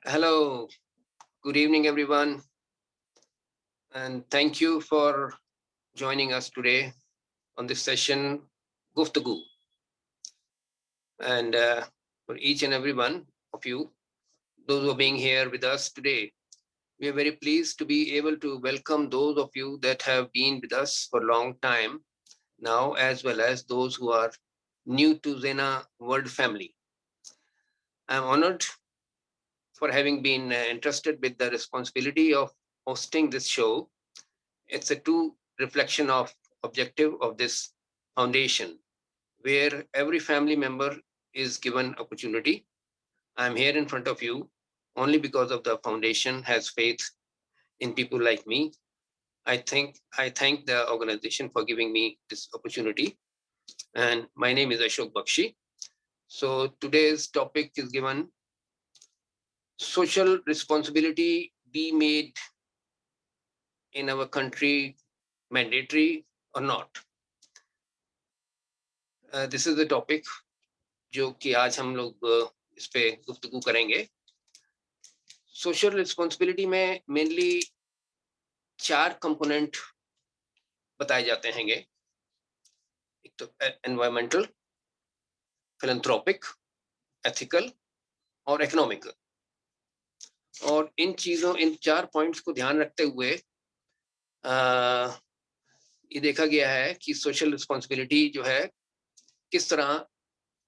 Hello, good evening, everyone, and thank you for joining us today on this session, Guftagu. And for each and every one of you, those who are being here with us today, we are very pleased to be able to welcome those of you that have been with us for a long time now, as well as those who are new to Zena World family. I'm honored for having been entrusted with the responsibility of hosting this show. It's a true reflection of objective of this foundation, where every family member is given opportunity. I'm here in front of you only because of the foundation has faith in people like me. I thank the organization for giving me this opportunity. And my name is Ashok Bakshi. So today's topic is given social responsibility be made in our country mandatory or not. This is the topic जो कि आज हम लोग इस पे गुफ्तगू करेंगे. Social responsibility में मेनली 4 कंपोनेंट बताए जाते हैंगे. एक तो एनवायरमेंटल, फिलैंथ्रोपिक, एथिकल और इकोनॉमिकल. और इन 4 पॉइंट्स को ध्यान रखते हुए ये देखा गया है कि सोशल रिस्पॉन्सिबिलिटी जो है किस तरह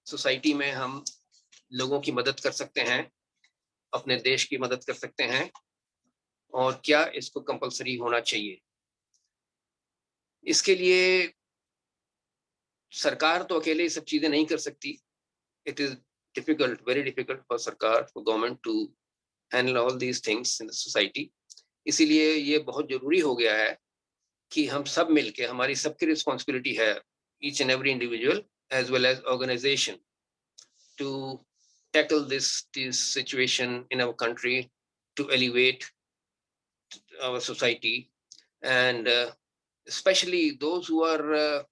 सोसाइटी में हम लोगों की मदद कर सकते हैं, अपने देश की मदद कर सकते हैं, और क्या इसको कंपलसरी होना चाहिए. इसके लिए सरकार तो अकेले ये सब चीजें नहीं कर सकती. It is difficult, very difficult for सरकार, for government to handle all these things in the society. इसीलिए ये बहुत जरूरी हो गया है कि हम सब मिलके, हमारी सबकी रिस्पॉन्सिबिलिटी है, each and every individual as well as organisation, to tackle this situation in our country, to elevate our society, and especially those who are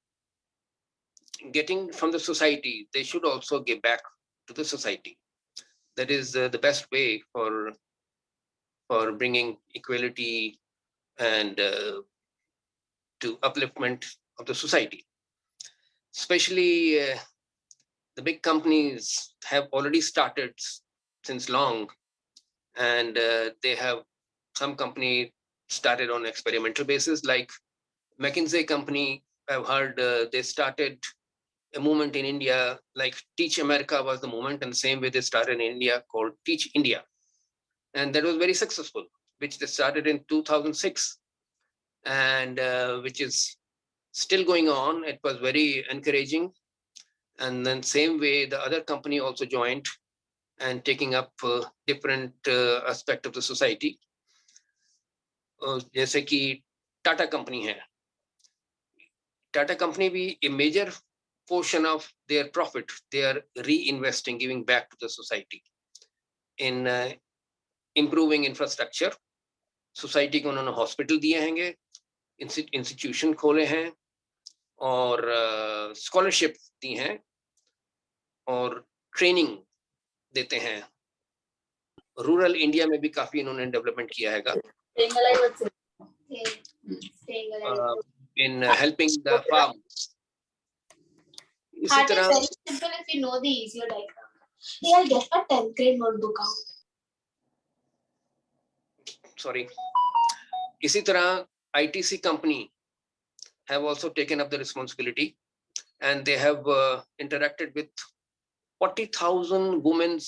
getting from the society, they should also give back to the society. That is the best way for bringing equality and to upliftment of the society. Especially the big companies have already started since long, and they have some company started on experimental basis, like McKinsey company. I've heard they started a movement in India, like Teach America was the movement, and the same way they started in India called Teach India. And that was very successful, which they started in 2006, and which is still going on. It was very encouraging. And then same way, the other company also joined and taking up different aspect of the society. जैसे कि Tata company है. Tata company भी a major portion of their profit they are reinvesting, giving back to the society in improving infrastructure. Society को उन्होंने hospital दिए हैंगे, institution खोले हैं, और स्कॉलरशिप दी हैं, और ट्रेनिंग देते हैं. रूरल इंडिया में भी काफी इन्होंने डेवलपमेंट किया हैगा in helping the farmers. इसी तरह very simple if you know the easier diagram. Hey, I'll get a 10th grade notebook out. Sorry. इसी तरह ITC company have also taken up the responsibility, and they have interacted with 40,000 women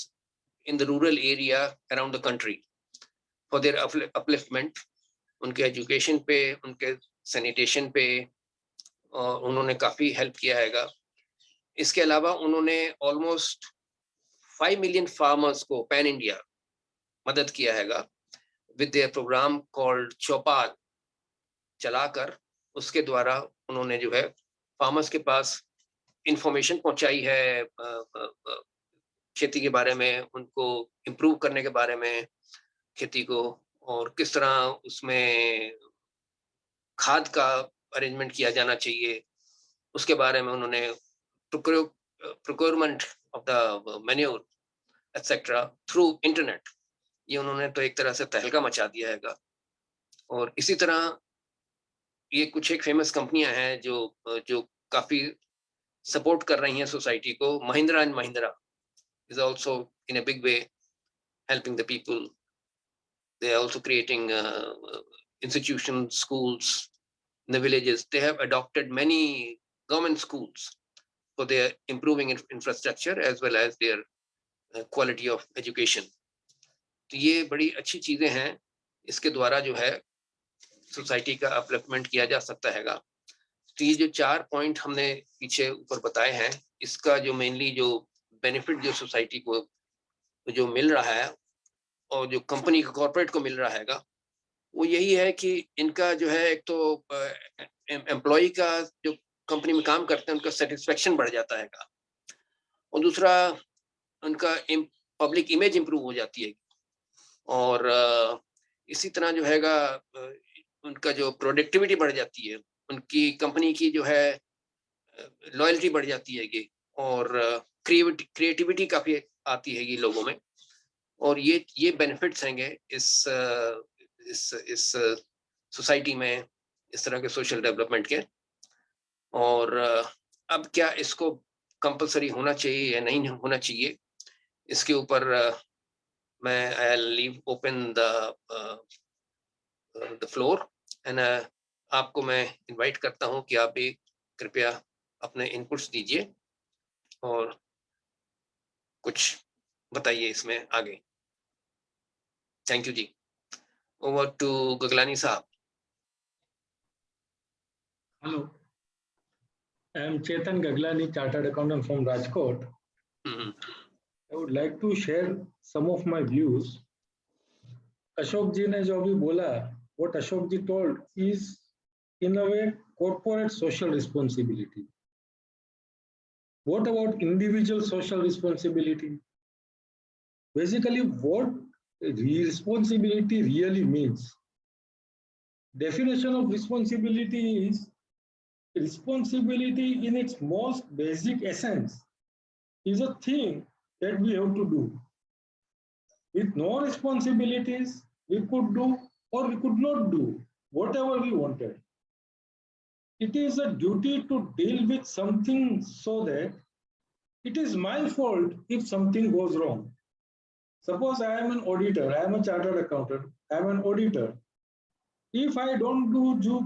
in the rural area around the country for their upliftment. उनके education पे, उनके sanitation पे उन्होंने काफी help किया हैगा. इसके अलावा उन्होंने ऑलमोस्ट 5 million फार्मर्स को पैन इंडिया मदद किया हैगा विद देयर प्रोग्राम कॉल्ड चौपाल चलाकर. उसके द्वारा उन्होंने जो है फार्मर्स के पास इंफॉर्मेशन पहुंचाई है खेती के बारे में, उनको इम्प्रूव करने के बारे में खेती को, और किस तरह उसमें खाद का अरेंजमेंट किया जाना चाहिए, उसके बारे में उन्होंने procurement of the manure etc through internet. ये उन्होंने तो एक तरह से तहलका मचा दिया हैगा। और इसी तरह ये कुछ एक फेमस कंपनियां हैं जो काफी सपोर्ट कर रही हैं सोसाइटी को। Mahindra and Mahindra is also in a big way helping the people. They are also creating institutions, schools in the villages. They have adopted many government schools for their improving infrastructure as well as their quality of education. तो ये बड़ी अच्छी चीजें हैं। इसके द्वारा जो है सोसाइटी का अपलिफ्टमेंट किया जा सकता हैगा। तो ये जो 4 पॉइंट हमने पीछे ऊपर बताए हैं, इसका जो मेनली जो बेनिफिट जो सोसाइटी को जो मिल रहा है और जो कंपनी को कॉर्पोरेट को मिल रहा हैगा, वो यही है कि इनका जो है एक तो एम्प्लॉय का जो कंपनी में काम करते हैं उनका सेटिस्फेक्शन बढ़ जाता हैगा, और दूसरा उनका पब्लिक इमेज इंप्रूव हो जाती है, और इसी तरह जो हैगा उनका जो प्रोडक्टिविटी बढ़ जाती है, उनकी कंपनी की जो है लॉयल्टी बढ़ जाती है, और क्रिएटिविटी काफी आती है लोगों में। और ये बेनिफिट्स हैंगे इस सोसाइटी में इस तरह के सोशल डेवलपमेंट के। और अब क्या इसको कंपलसरी होना चाहिए या नहीं होना चाहिए, इसके ऊपर मैं I leave open the floor and आपको मैं इनवाइट करता हूं कि आप भी कृपया अपने इनपुट्स दीजिए और कुछ बताइए इसमें आगे। Thank you ji. Over to Gaglani sahab. Hello, I am Chetan Gaglani, Chartered Accountant from Rajkot. I would like to share some of my views. Ashok ji ने जो अभी बोला, what Ashok ji told is in a way corporate social responsibility. What about individual social responsibility? Basically, what responsibility really means. Definition of responsibility is responsibility in its most basic essence is a thing that we have to do. With no responsibilities, we could do or we could not do whatever we wanted. It is a duty to deal with something so that it is my fault if something goes wrong. Suppose I am an auditor, I am a chartered accountant, I am an auditor. If I don't do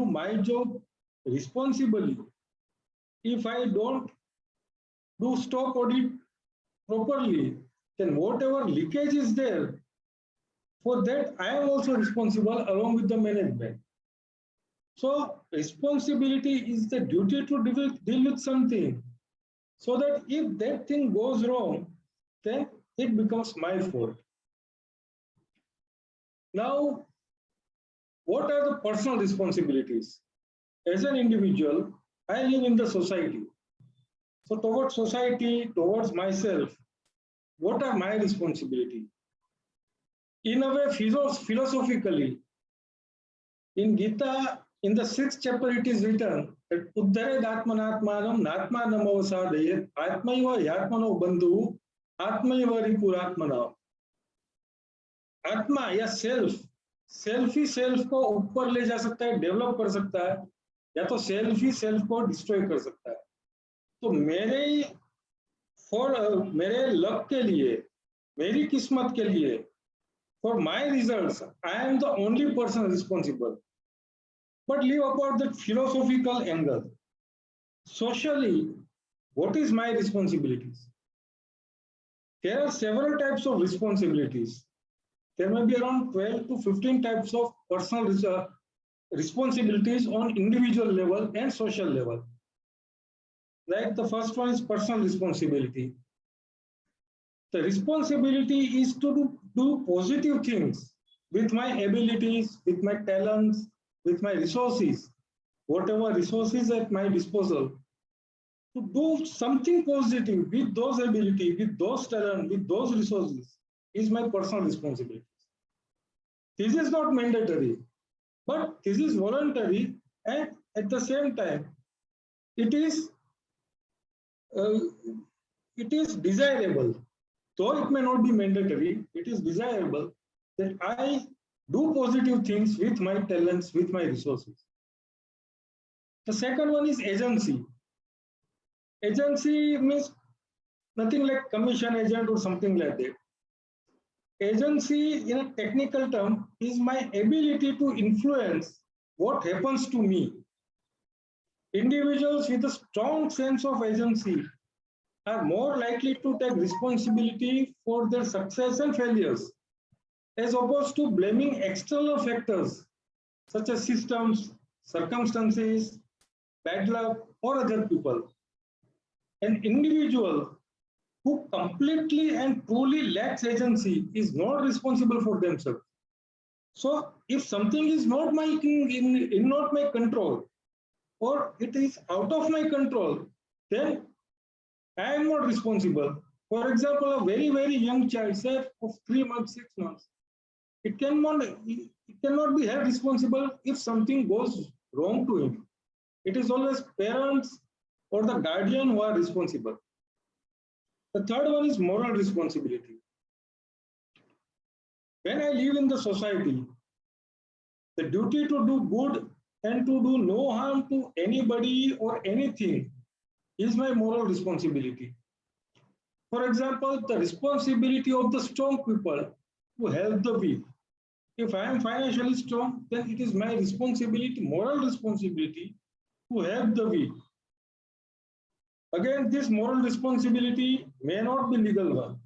my job responsibly, if I don't do stock audit properly, then whatever leakage is there, for that I am also responsible along with the management. So responsibility is the duty to deal with something, so that if that thing goes wrong, then it becomes my fault. Now, what are the personal responsibilities? As an individual, I live in the society. So towards society, towards myself, what are my responsibilities? In a way, philosophically, in Gita, in the 6th chapter, it is written that Uddared Atmanatmanam Natma Namavasadaye Atmaiva Yatmano Bandhu Atmaiva Ripuratmana. आत्मा या self ही self को ऊपर ले जा सकता है, develop कर सकता है, या तो सेल्फ ही सेल्फ को डिस्ट्रॉय कर सकता है। तो मेरे लक के लिए, मेरी किस्मत के लिए, for my results I am the only person responsible. But leave about that philosophical angle, socially what is my responsibilities? There are several types of responsibilities. There may be around 12 to 15 types of personal responsibilities on individual level and social level. Like the first one is personal responsibility. The responsibility is to do positive things with my abilities, with my talents, with my resources, whatever resources at my disposal, to do something positive with those abilities, with those talents, with those resources is my personal responsibility. This is not mandatory, but this is voluntary, and at the same time, it is desirable. though it may not be mandatory, it is desirable that I do positive things with my talents, with my resources. The second one is agency. Agency means nothing like commission agent or something like that. Agency in a technical term is my ability to influence what happens to me. Individuals with a strong sense of agency are more likely to take responsibility for their success and failures, as opposed to blaming external factors such as systems, circumstances, bad luck, or other people. An individual who completely and truly lacks agency is not responsible for themselves. So if something is not not my control, or it is out of my control, then I am not responsible. For example, a very, very young child, say of 3 months, 6 months, it cannot be held responsible if something goes wrong to him. It is always parents or the guardian who are responsible. The third one is moral responsibility. When I live in the society, the duty to do good and to do no harm to anybody or anything is my moral responsibility. For example, the responsibility of the strong people to help the weak. If I am financially strong, then it is my responsibility, moral responsibility, to help the weak. Again, this moral responsibility may not be legal one.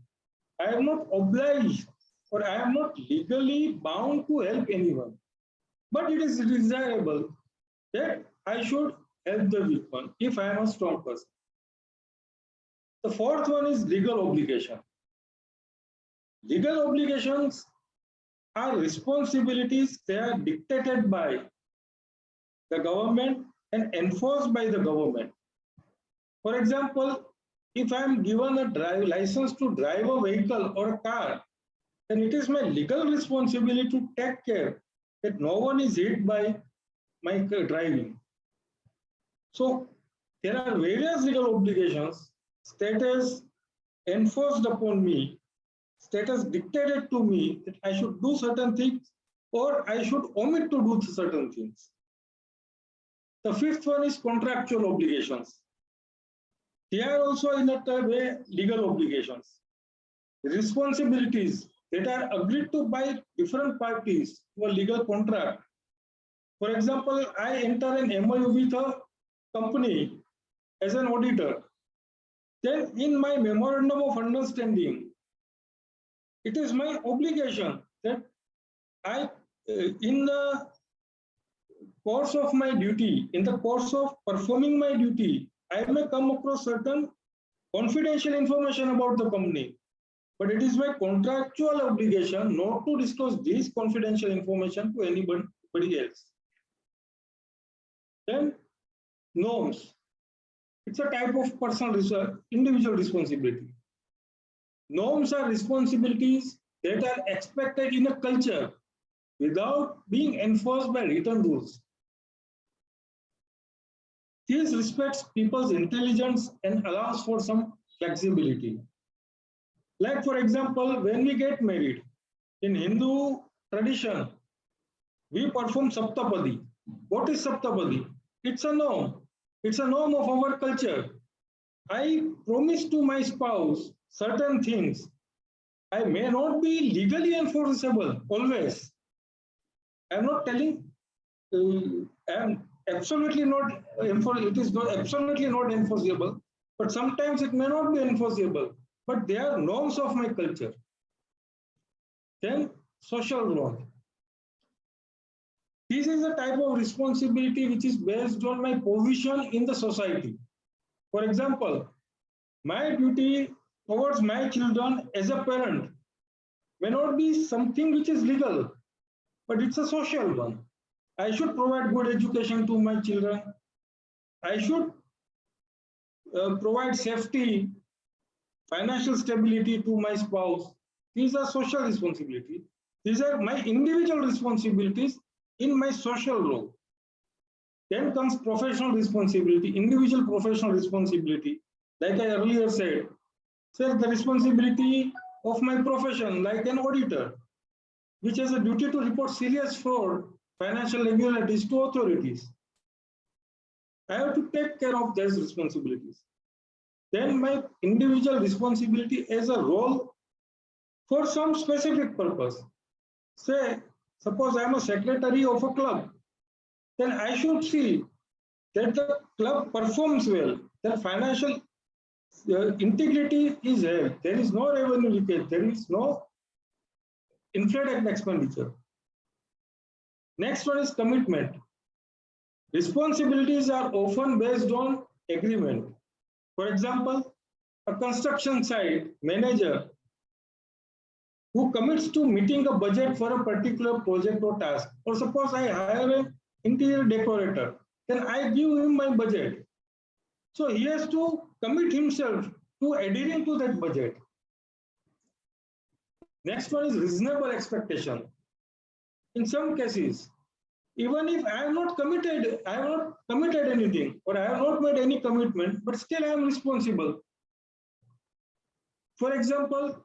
I am not obliged or I am not legally bound to help anyone. But it is desirable that I should help the weak one if I am a strong person. The fourth one is legal obligation. Legal obligations are responsibilities. They are dictated by the government and enforced by the government. For example, if I am given a license to drive a vehicle or a car, then it is my legal responsibility to take care that no one is hit by my driving. So there are various legal obligations that is enforced upon me, that is dictated to me that I should do certain things or I should omit to do certain things. The fifth one is contractual obligations. Here also in that way legal obligations, responsibilities that are agreed to by different parties to a legal contract. For example, I enter an MOU with a company as an auditor. Then in my memorandum of understanding, it is my obligation that I, in the course of my duty, in the course of performing my duty, I may come across certain confidential information about the company, but it is my contractual obligation not to disclose this confidential information to anybody else. Then norms. It's a type of personal individual responsibility. Norms are responsibilities that are expected in a culture without being enforced by written rules. This respects people's intelligence and allows for some flexibility. Like for example, when we get married, in Hindu tradition, we perform Saptapadi. What is Saptapadi? It's a norm. It's a norm of our culture. I promise to my spouse certain things. I may not be legally enforceable always. I'm not telling, I'm absolutely not enforceable. It is not absolutely not enforceable, but sometimes it may not be enforceable. But they are norms of my culture. Then social growth. This is a type of responsibility which is based on my position in the society. For example, my duty towards my children as a parent may not be something which is legal, but it's a social one. I should provide good education to my children. I should provide safety, financial stability to my spouse. These are social responsibilities. These are my individual responsibilities in my social role. Then comes professional responsibility, individual professional responsibility. Like I earlier said, the responsibility of my profession, like an auditor, which has a duty to report serious fraud, financial irregularities to authorities. I have to take care of those responsibilities. Then my individual responsibility as a role for some specific purpose. Say, suppose I am a secretary of a club, then I should see that the club performs well, that financial integrity is there, there is no revenue leakage, there is no inflated expenditure. Next one is commitment. Responsibilities are often based on agreement. For example, a construction site manager who commits to meeting a budget for a particular project or task, or suppose I hire an interior decorator, then I give him my budget. So he has to commit himself to adhering to that budget. Next one is reasonable expectation. In some cases, even if I have not committed anything, or I have not made any commitment, but still I am responsible. For example,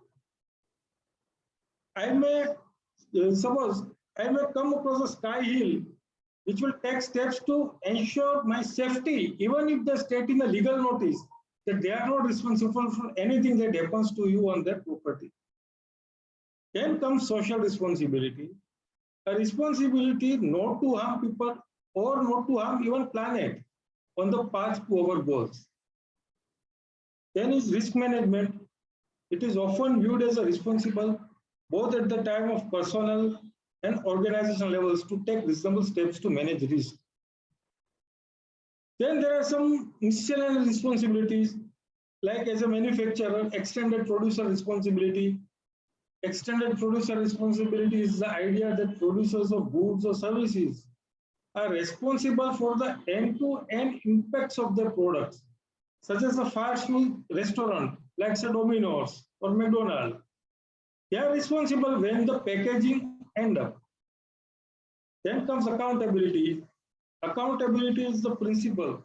I may suppose I may come across a sky hill which will take steps to ensure my safety, even if they state in a legal notice that they are not responsible for anything that happens to you on their property. Then comes social responsibility, a responsibility not to harm people or not to harm even planet on the path to our goals. Then is risk management. It is often viewed as a responsible both at the time of personal and organizational levels to take reasonable steps to manage risk. Then there are some miscellaneous responsibilities, like as a manufacturer, extended producer responsibility. Extended producer responsibility is the idea that producers of goods or services are responsible for the end-to-end impacts of their products, such as a fast food restaurant like say Domino's or McDonald's. They are responsible when the packaging ends up. Then comes accountability. Accountability is the principle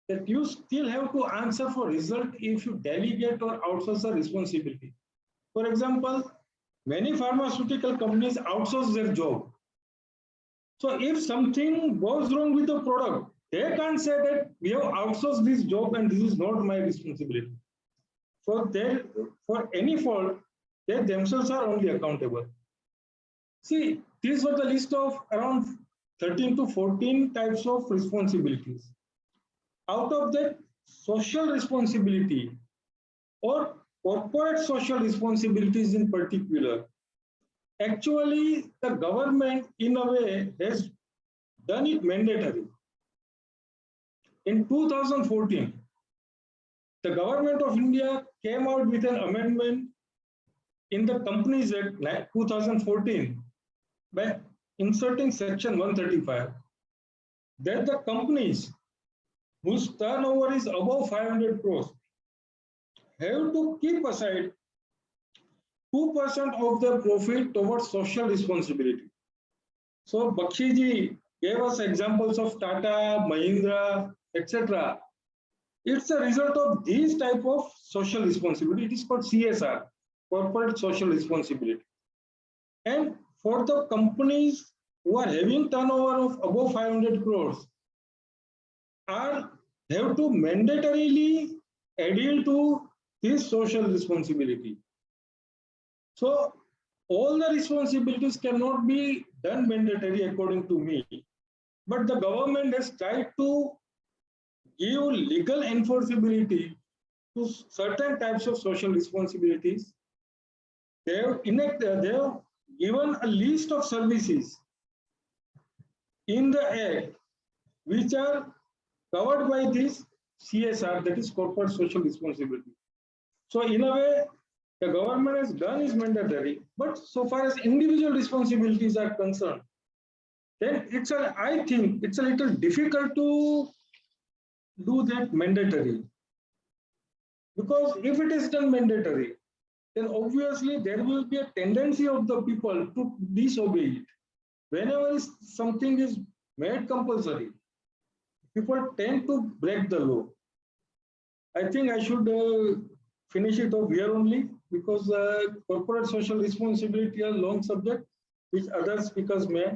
that you still have to answer for result if you delegate or outsource a responsibility. For example, many pharmaceutical companies outsource their job. So if something goes wrong with the product, they can't say that we have outsourced this job and this is not my responsibility. For any fault, they themselves are only accountable. See, these were the list of around 13 to 14 types of responsibilities. Out of that, social responsibility or corporate social responsibilities in particular, actually the government in a way has done it mandatory. In 2014, the government of India came out with an amendment in the Companies Act 2014 by inserting section 135 that the companies whose turnover is above 500 crores have to keep aside 2% of their profit towards social responsibility. So Bakshi ji gave us examples of Tata, Mahindra, etc. It's a result of these type of social responsibility. It is called CSR, corporate social responsibility. And for the companies who are having turnover of above 500 crores have to mandatorily adhere to this social responsibility. So all the responsibilities cannot be done mandatory according to me, but the government has tried to give legal enforceability to certain types of social responsibilities. They have given a list of services in the Act which are covered by this CSR, that is corporate social responsibility. So in a way, the government has done is mandatory, but so far as individual responsibilities are concerned, then I think it's a little difficult to do that mandatory. Because if it is done mandatory, then obviously there will be a tendency of the people to disobey it. Whenever something is made compulsory, people tend to break the law. I think I should finish it off here only, because corporate social responsibility is a long subject which other speakers may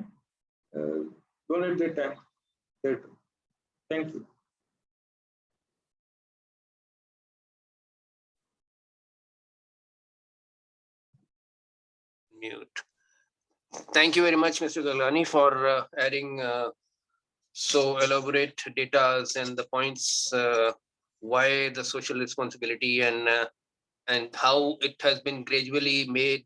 donate their time. Thank you. Mute. Thank you very much, Mr. Galani, for adding so elaborate data and the points why the social responsibility and how it has been gradually made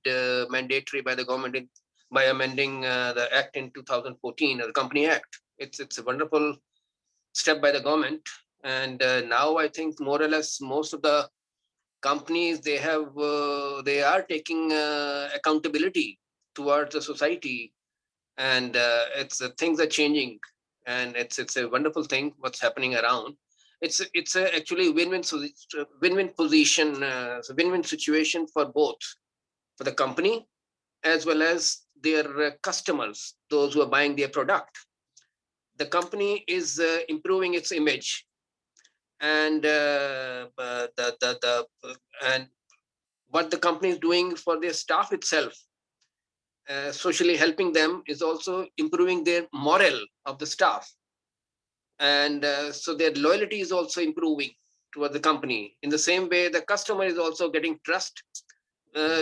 mandatory by the government by amending the act in 2014, the Company Act. It's a wonderful step by the government, and now I think more or less most of the companies they are taking accountability towards the society, and it's things are changing, and it's a wonderful thing what's happening around. It's a actually win-win position, so win-win situation for both, for the company as well as their customers, those who are buying their product. The company is improving its image, and and what the company is doing for their staff itself, socially helping them, is also improving their morale of the staff, and so their loyalty is also improving towards the company. In the same way, the customer is also getting trust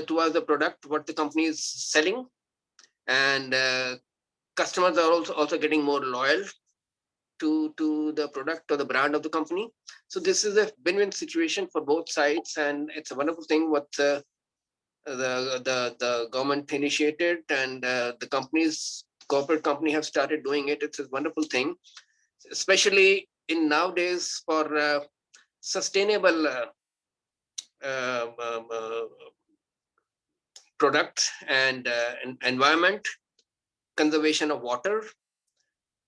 towards the product what the company is selling, and customers are also getting more loyal to the product or the brand of the company. So this is a win-win situation for both sides, and it's a wonderful thing what the government initiated, and the corporate company have started doing it. It's a wonderful thing, especially in nowadays for sustainable products and environment, conservation of water,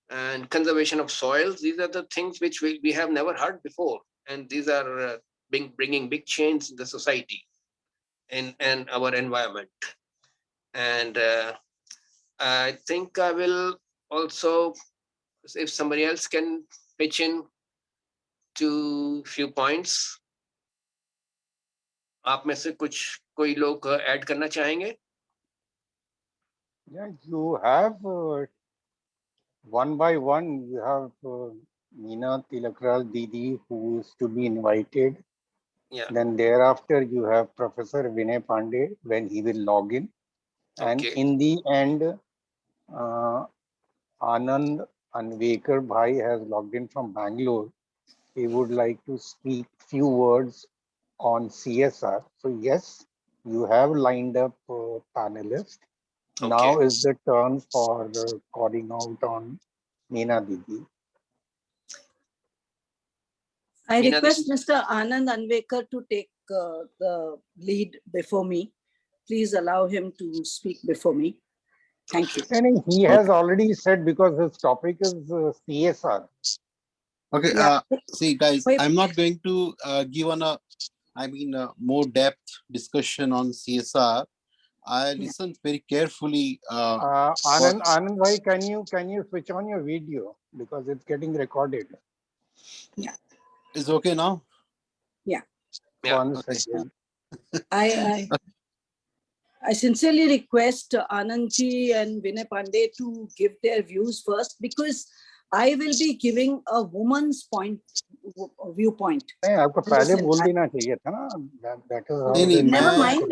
and conservation of soils. These are the things which we have never heard before, and these are bringing big change in the society and our environment. And I think I will also, if somebody else can pitch in to few points. आप में से कोई लोग add करना चाहेंगे? Yeah, you have one by one. You have Meena Tilakral Didi, who is to be invited. Yeah. Then thereafter, you have Professor Vinay Pandey when he will log in, and Okay. in the end, Anand Anvekar Bhai has logged in from Bangalore. He would like to speak few words on CSR. So yes, you have lined up panelists. Okay. Now is the turn for calling out on Meena Didi. I Meena request Didi. Mr. Anand Anvekar to take the lead before me. Please allow him to speak before me. Thank you. And he has already said, because his topic is CSR. Okay, Yeah. see guys, Wait. I'm not going to give on a more depth discussion on CSR. I listened very carefully. Anand Bhai, can you switch on your video, because it's getting recorded? Yeah. Is okay now? Yeah. Yeah. One second. I sincerely request Anandji and Vinay Pandey to give their views first, because I will be giving a woman's viewpoint. नहीं, आपको पहले बोल देना चाहिए था ना. That is how नहीं, Never मैं- mind.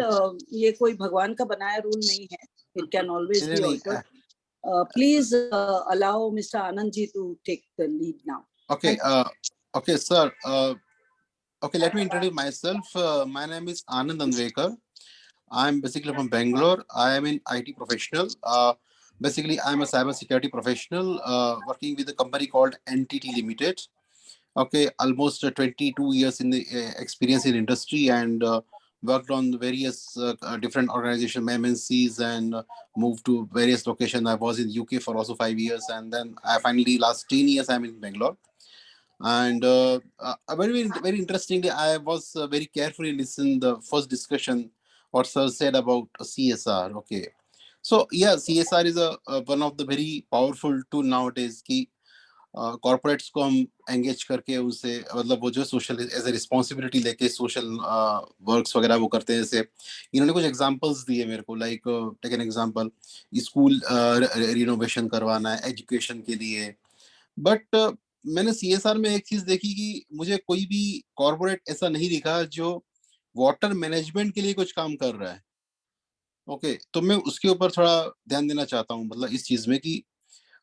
ये कोई भगवान का बनाया रूल नहीं है. It can always be नहीं, altered. Please allow Mr. Anandji to take the lead now. Okay, okay, sir. Okay, let me introduce myself. My name is Anand Anvekar. I'm basically from Bangalore. I am an IT professional. Basically, I'm a cybersecurity professional working with a company called NTT Limited. Okay, almost 22 years in the experience in industry, and worked on various different organizations, MNCs, and moved to various locations. I was in UK for also 5 years, and then I finally last 10 years I'm in Bangalore. And very interestingly, I was very carefully listened the first discussion what sir said about CSR. Okay, so yeah, CSR is a one of the very powerful tool nowadays. Corporates को हम engage करके उनसे मतलब वो जो social as a responsibility लेके social works वगैरह वो करते हैं। जैसे इन्होंने कुछ एग्जांपल्स दिए मेरे को, like take an example, school renovation करवाना है एजुकेशन के लिए। बट मैंने सीएसआर में एक चीज देखी कि मुझे कोई भी कॉर्पोरेट ऐसा नहीं दिखा जो वाटर मैनेजमेंट के लिए कुछ काम कर रहा है। ओके, तो मैं उसके ऊपर थोड़ा ध्यान देना चाहता हूँ, मतलब इस चीज में कि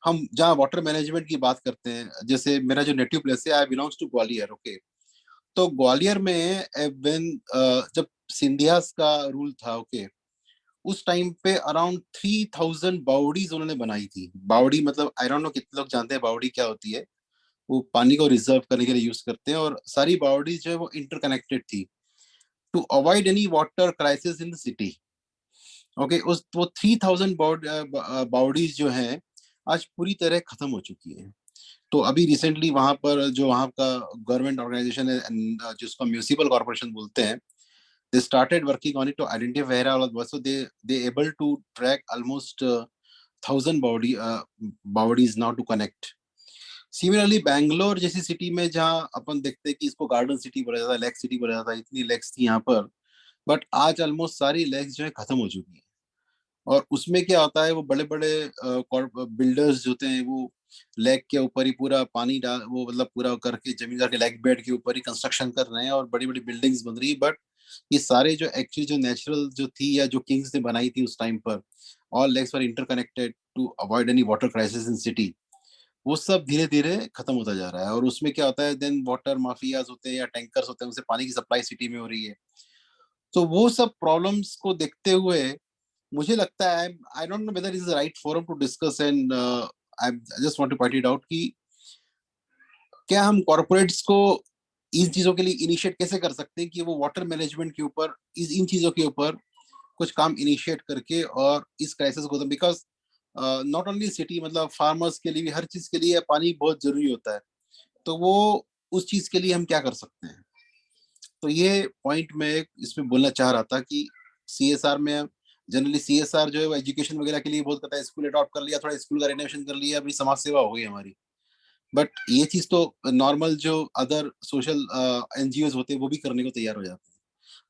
हम जहाँ वाटर मैनेजमेंट की बात करते हैं, जैसे मेरा जो नेटिव प्लेस है, आई बिलोंग्स टू ग्वालियर। ओके, तो ग्वालियर में व्हेन जब सिंधियास का रूल था, ओके, उस टाइम पे अराउंड 3000 बावड़ीज उन्होंने बनाई थी। बावड़ी मतलब आई डोंट नो कितने लोग जानते हैं बावड़ी क्या होती है। वो पानी को रिजर्व करने के लिए यूज करते हैं, और सारी बावड़ीज जो है वो इंटरकनेक्टेड थी to avoid any water crisis in the city. Okay, उस वो 3000 बावड़ीज जो है आज पूरी तरह खत्म हो चुकी है। तो अभी रिसेंटली वहां पर जो वहां का गवर्नमेंट ऑर्गेनाइजेशन है जिसको म्यूनिसिपल कॉर्पोरेशन बोलते हैं, they started working on it to identify where all was, so they able to track almost 1000 bodies now to connect. Similarly Bangalore जैसी सिटी में जहाँ अपन देखते हैं कि इसको गार्डन सिटी बोला जाता है, लेक सिटी बोला जाता है, इतनी लेक्स थी यहाँ पर, बट आज ऑलमोस्ट सारी लेक्स जो है खत्म हो चुकी है। और उसमें क्या होता है, वो बड़े बड़े बिल्डर्स होते हैं, वो लेक के ऊपर ही पूरा पानी डाल वो मतलब पूरा करके जमीन करके लेक बेड के ऊपर ही कंस्ट्रक्शन कर रहे हैं और बड़ी बड़ी बिल्डिंग्स बन रही है। बट ये सारे जो एक्चुअली जो नेचुरल जो थी या जो किंग्स ने बनाई थी उस टाइम पर, all lakes were interconnected to avoid any water crisis in city, वो सब धीरे धीरे खत्म होता जा रहा है। और उसमें क्या होता है, देन वाटर माफियाज होते हैं या टैंकर्स होते हैं, उनसे पानी की सप्लाई सिटी में हो रही है। तो वो सब प्रॉब्लम्स को देखते हुए मुझे लगता है, I don't know whether is the right forum to discuss, and I just want to point it out कि क्या हम कॉर्पोरेट्स को इन चीजों के लिए इनिशिएट कैसे कर सकते हैं कि वो वाटर मैनेजमेंट के ऊपर इन चीजों के ऊपर कुछ काम इनिशिएट करके और इस क्राइसिस को, बिकॉज नॉट ओनली सिटी, मतलब फार्मर्स के लिए भी हर चीज के लिए पानी बहुत जरूरी होता है। तो वो उस चीज के लिए हम क्या कर सकते हैं। तो ये पॉइंट मैं इसमें बोलना चाह रहा था कि सीएसआर में जनरली सीएसआर जो है वो एजुकेशन वगैरह के लिए बहुत करता है, स्कूल अडॉप्ट कर लिया, थोड़ा स्कूल का रेनोवेशन कर लिया, अभी समाज सेवा हो गई हमारी। बट ये चीज तो नॉर्मल जो अदर सोशल एनजीओ होते हैं वो भी करने को तैयार हो जाते हैं।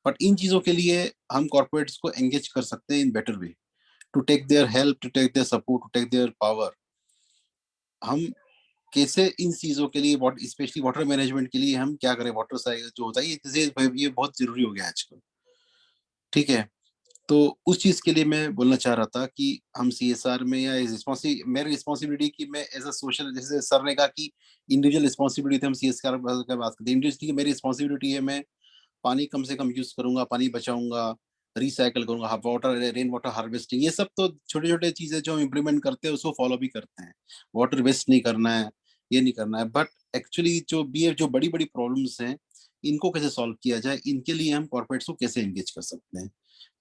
बट इन चीजों के लिए हम कॉर्पोरेट्स को एंगेज कर सकते हैं in better way, to take their help, to take their support, to take their power. हम कैसे इन चीजों के लिए स्पेशली वाटर मैनेजमेंट के लिए हम क्या करें, वाटर साइकिल जो होता है ये बहुत जरूरी हो गया आजकल। ठीक है, तो उस चीज के लिए मैं बोलना चाह रहा था कि हम सीएसआर में या मेरी रिस्पॉन्सिबिलिटी कि मैं एज अ सोशल, जैसे सर ने कहा कि इंडिविजुअल रिस्पॉन्सिबिलिटी हम सीएसआर की बात करते हैं, इंडिविजुअली मेरी रिस्पॉन्सिबिलिटी है, मैं पानी कम से कम यूज करूंगा, पानी बचाऊंगा, रिसाइकल करूंगा, वाटर रेन वाटर हार्वेस्टिंग, ये सब तो छोटे छोटे चीजें जो हम इम्प्लीमेंट करते हैं उसको फॉलो भी करते हैं। वाटर वेस्ट नहीं करना है, ये नहीं करना है, बट एक्चुअली जो बड़ी बड़ी प्रॉब्लम्स हैं इनको कैसे सॉल्व किया जाए, इनके लिए हम कॉर्पोरेट्स को कैसे एंगेज कर सकते हैं।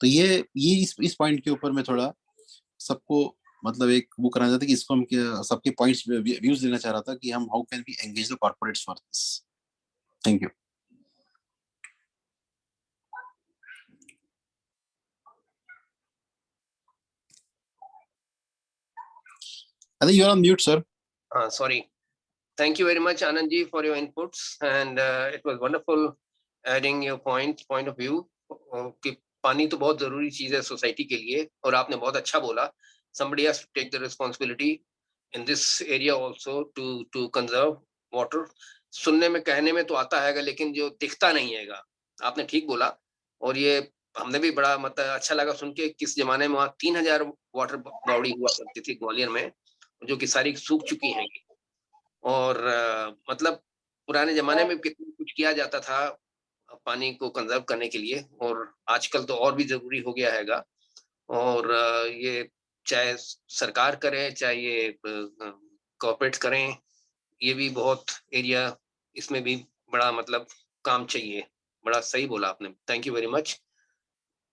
तो ये इस पॉइंट के ऊपर मैं थोड़ा सबको मतलब एक वो करना चाहता कि इसको हम सबके पॉइंट्स व्यूज देना चाह रहा था कि हम how can be engage the corporates for this. Thank you. I think you're on mute, sir. Sorry. Thank you very much, Anand ji, for your inputs, and it was wonderful adding your point of view कि पानी तो बहुत जरूरी चीज है society के लिए, और आपने बहुत अच्छा बोला, somebody has to take the responsibility in this area also to conserve water. सुनने में कहने में तो आता है, लेकिन जो दिखता नहीं हैगा, आपने ठीक बोला। और ये हमने भी बड़ा मतलब अच्छा लगा सुन के, किस जमाने में वहाँ 3000 वाटर बॉडी हुआ करती थी ग्वालियर में, जो कि सारी सूख चुकी हैं। और मतलब पुराने जमाने में कितना कुछ किया जाता था पानी को कंजर्व करने के लिए, और आजकल तो और भी जरूरी हो गया हैगा। और ये चाहे सरकार करे, चाहे ये कॉर्पोरेट करें, ये भी बहुत एरिया, इसमें भी बड़ा मतलब काम चाहिए। बड़ा सही बोला आपने, थैंक यू वेरी मच।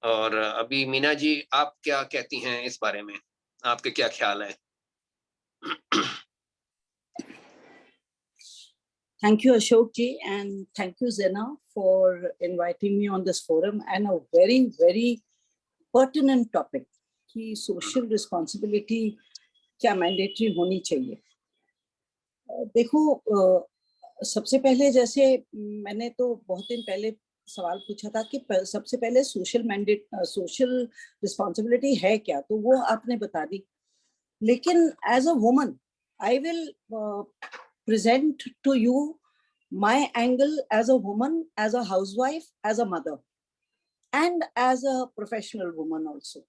और अभी मीना जी, आप क्या कहती हैं इस बारे में, आपके क्या ख्याल है? Thank you, Ashok ji, and thank you, Zena, for inviting me on this forum, and a very, very pertinent topic कि social responsibility क्या mandatory होनी चाहिए। देखो, सबसे पहले जैसे मैंने तो बहुत दिन पहले सवाल पूछा था कि सबसे पहले सोशल मैंडेट, सोशल रिस्पॉन्सिबिलिटी है क्या, तो वो आपने बता दी। लेकिन as a woman I will present to you my angle as a woman, as a housewife, as a mother, and as a professional woman also.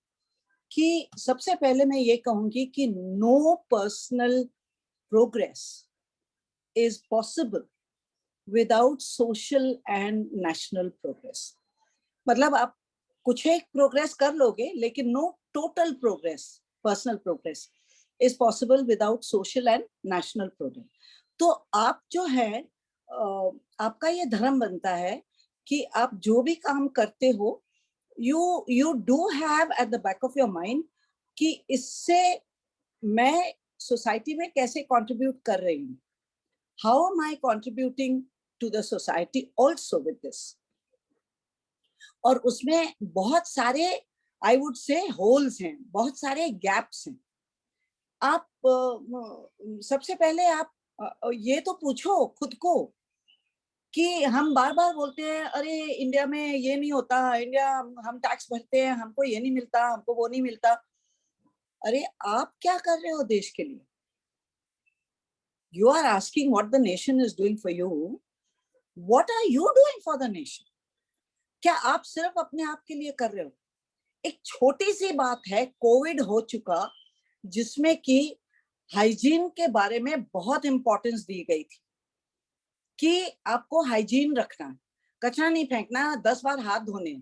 कि सबसे पहले मैं ये कहूंगी कि no personal progress is possible without social and national progress. मतलब आप कुछ एक प्रोग्रेस कर लोगे, लेकिन no total progress, personal progress is possible without social and national progress. तो आप जो है, आपका ये धर्म बनता है कि आप जो भी काम करते हो, you do have at the back of your mind कि इससे मैं सोसाइटी में कैसे कंट्रीब्यूट कर रही हूँ, how am I contributing to the society also with this. और उसमें बहुत सारे आई वुड से होल्स हैं, बहुत सारे गैप्स हैं। आप सबसे पहले आप ये तो पूछो खुद को कि हम बार बार बोलते हैं अरे इंडिया में ये नहीं होता, इंडिया हम टैक्स भरते हैं, हमको ये नहीं मिलता, हमको वो नहीं मिलता। अरे आप क्या कर रहे हो देश के लिए? You are asking what the nation is doing for you, what are you doing for the nation? क्या आप सिर्फ अपने आप के लिए कर रहे हो? एक छोटी सी बात है, कोविड हो चुका जिसमें कि हाइजीन के बारे में बहुत इंपॉर्टेंस दी गई थी कि आपको हाइजीन रखना है, कचरा नहीं फेंकना, 10 बार हाथ धोने।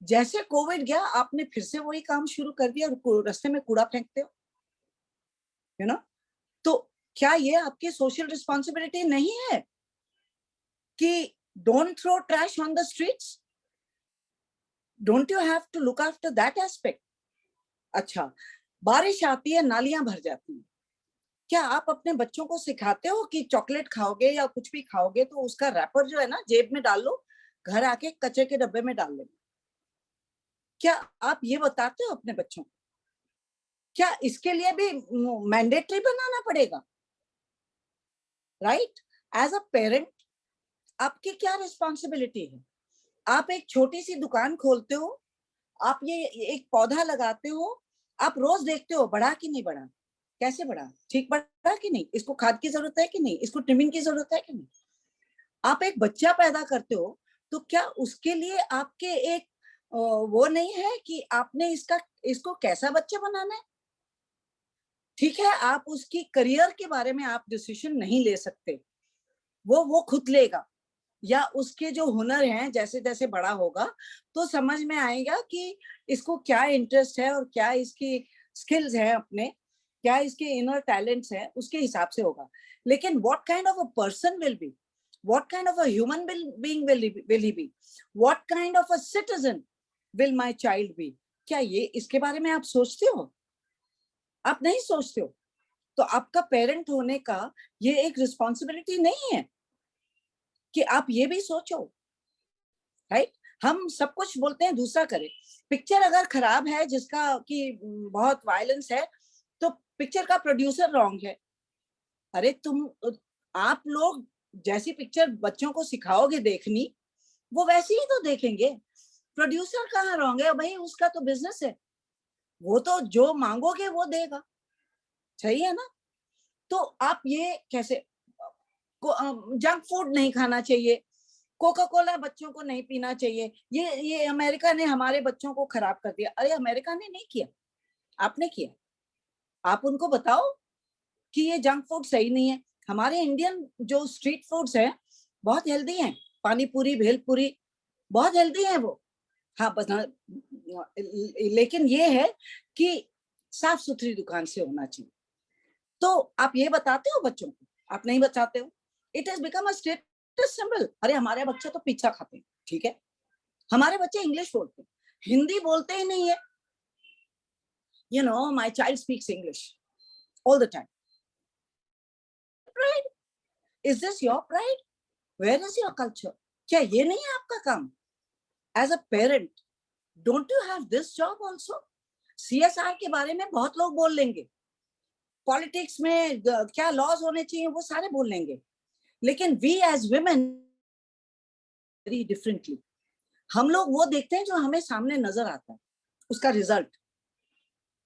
जैसे कोविड गया आपने फिर से वही काम शुरू कर दिया, रास्ते में कूड़ा फेंकते हो, यू नो। तो क्या ये आपकी सोशल रिस्पॉन्सिबिलिटी नहीं है कि don't throw trash on the streets? Don't you have to look after that aspect? अच्छा, बारिश आती है, नालियां भर जाती हैं, क्या आप अपने बच्चों को सिखाते हो कि चॉकलेट खाओगे या कुछ भी खाओगे तो उसका रैपर जो है ना जेब में डाल लो, घर आके कचरे के डब्बे में डाल लेना? क्या आप ये बताते हो अपने बच्चों को? क्या इसके लिए भी मैंडेटरी बनाना पड़ेगा? राइट? एज अ पेरेंट आपकी क्या रिस्पॉन्सिबिलिटी है? आप एक छोटी सी दुकान खोलते हो, आप ये एक पौधा लगाते हो, आप रोज देखते हो बढ़ा कि नहीं बढ़ा, कैसे बढ़ा, ठीक बढ़ा कि नहीं, इसको खाद की जरूरत है कि नहीं, इसको ट्रिमिंग की जरूरत है कि नहीं। आप एक बच्चा पैदा करते हो तो क्या उसके लिए आपके एक वो नहीं है कि आपने इसको कैसा बच्चा बनाना है? ठीक है, आप उसकी करियर के बारे में आप डिसीजन नहीं ले सकते, वो खुद लेगा, या उसके जो हुनर हैं जैसे जैसे बड़ा होगा तो समझ में आएगा कि इसको क्या इंटरेस्ट है और क्या इसकी स्किल्स हैं, अपने क्या इसके इनर टैलेंट्स हैं, उसके हिसाब से होगा। लेकिन what kind of a person will be, what kind of a human being will he be, what kind of a citizen will my child be, क्या ये इसके बारे में आप सोचते हो? आप नहीं सोचते हो। तो आपका पेरेंट होने का ये एक रिस्पॉन्सिबिलिटी नहीं है कि आप ये भी सोचो, राइट? हम सब कुछ बोलते हैं दूसरा करे। पिक्चर अगर खराब है जिसका कि बहुत वायलेंस है तो पिक्चर का प्रोड्यूसर रॉन्ग है। अरे आप लोग जैसी पिक्चर बच्चों को सिखाओगे देखनी, वो वैसे ही तो देखेंगे। प्रोड्यूसर कहाँ रॉन्ग है भाई? उसका तो बिजनेस है, वो तो जो मांगोगे वो देगा, सही है ना? तो आप ये कैसे, जंक फूड नहीं खाना चाहिए, कोका कोला बच्चों को नहीं पीना चाहिए, ये अमेरिका ने हमारे बच्चों को खराब कर दिया। अरे अमेरिका ने नहीं किया, आपने किया। आप उनको बताओ कि ये जंक फूड सही नहीं है। हमारे इंडियन जो स्ट्रीट फूड्स हैं बहुत हेल्दी हैं, पानी पूरी, भेलपुरी बहुत हेल्दी है वो। हाँ बस, लेकिन ये है कि साफ सुथरी दुकान से होना चाहिए। तो आप ये बताते हो बच्चों को? आप नहीं बताते हो। It has become a status symbol. अरे हमारे बच्चे तो पिज्जा खाते हैं, ठीक है, हमारे बच्चे इंग्लिश बोलते हैं, हिंदी बोलते ही नहीं है। You know, my child speaks English all the time. Pride? Is this your pride? Where is your culture? क्या ये नहीं है आपका काम? As a parent, don't you have this job also? CSR के बारे में बहुत लोग बोल लेंगे, पॉलिटिक्स में क्या लॉज होने चाहिए वो सारे बोल लेंगे, लेकिन we as women very differently, हम लोग वो देखते हैं जो हमें सामने नजर आता है, उसका रिजल्ट।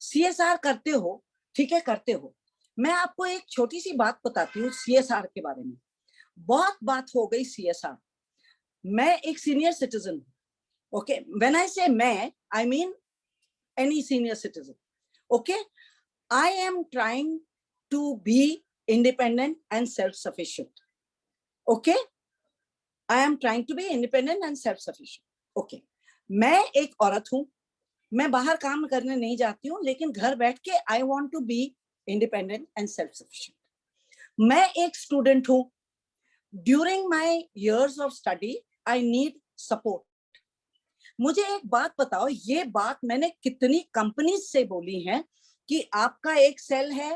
CSR करते हो, ठीक है करते हो, मैं आपको एक छोटी सी बात बताती हूँ CSR के बारे में। बहुत बात हो गई CSR, मैं एक सीनियर सिटीजन हूँ, ओके, व्हेन आई से मैं, I mean any senior citizen, okay, I am trying to be independent and self-sufficient, okay, I am trying to be independent and self-sufficient, okay, मैं एक औरत हूँ, मैं बाहर काम करने नहीं जाती हूँ, लेकिन घर बैठ के I want to be independent and self-sufficient. मैं एक स्टूडेंट हूँ, during my years of study I need support. मुझे एक बात बताओ, ये बात मैंने कितनी कंपनीज से बोली है कि आपका एक सेल है,